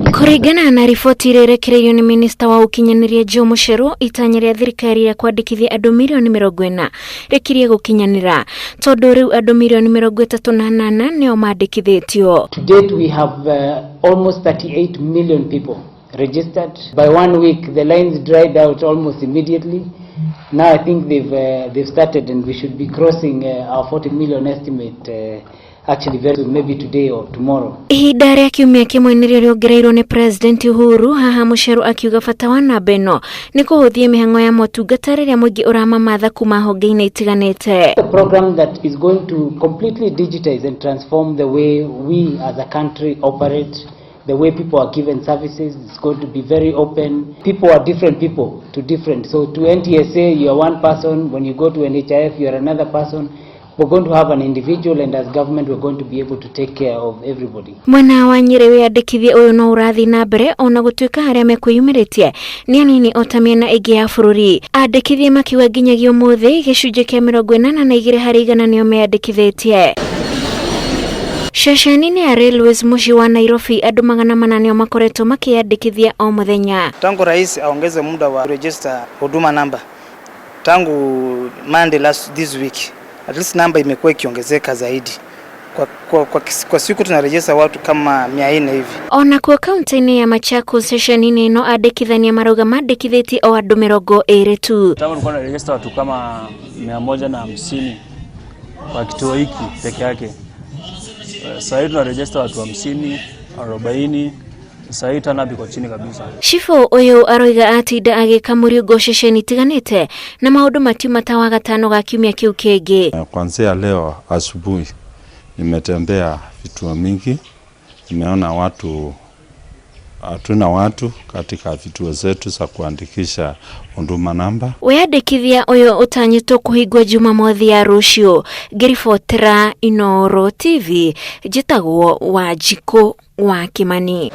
Kuringana na riboti irerekereirio ni minista wa Gukinyiria Jo Mucheru, itanya ria thirikari ya kwandikithia andu mirioni 40 rikirie gukinyanira, tondu riu andu mirioni 38 nio mandikithitio. To date we have almost 38 million people registered. By 1 week the lines dried out almost immediately. Now I think they've started, and we should be crossing our 40 million estimate actually very soon, maybe today or tomorrow. Ihinda ria kiumia kimwe nirio riongereirwo ni President Uhuru, haha Mucheru akiuga bata wa namba ino ni kuhuthia mihango ya motungata riria muingi uramamatha kuma honge-ini itiganite. A program that is going to completely digitize and transform the way we as a country operate, the way people are given services. It's going to be very open. People are different people to different. So to NTSA you are one person, when you go to NHIF you are another person. We're going to have an individual, and as government we're going to be able to take care of everybody. Mwena wa Nyeri wiyandikithia uyu no urathi na mbere ona gutuika haria mekwiyumiritie ni anini otamia ingi ya bururi. Andikithia makiuga nginyagia umuthi gicunji kia 82 harĩ 100 nio meyandikithitie. Shesheni ya Railways muji wa Nairobi andu 800 nio makoretwo makiyandikithia o muthenya. Tangu rais aongeze muda wa register huduma namba tangu Monday this week, at least namba imekuwa ikiongezeka zaidi. Kwa siku tunarejesta watu kama 400 hivi. Ona kwa kaunti ya Machakos sesheni ino andikithania maruga mandikithiti o andu 20 tu. Tangu tulikuwa tunarejesta watu kama 150 kwa kituo hiki peke yake. Sasa hivi tunarejesta watu 50, 40. Sasa hivi tana biko chini kabisa. Shifo uyu aroiga atinda agikamurio goshesheni tiganite na maundu matiuma ta wa gatano ga kiumia kiu kingi. Kuanzia leo asubuhi nimetembea vituo mingi, nimeona hatuna watu katika vituo zetu za kuandikisha huduma namba. Wiyandikithia uyu utanyitwo kuhingwa Jumamothi ya rucio. Ngiribotera Inooro TV, njitagwo Wanjiku wa Kimani.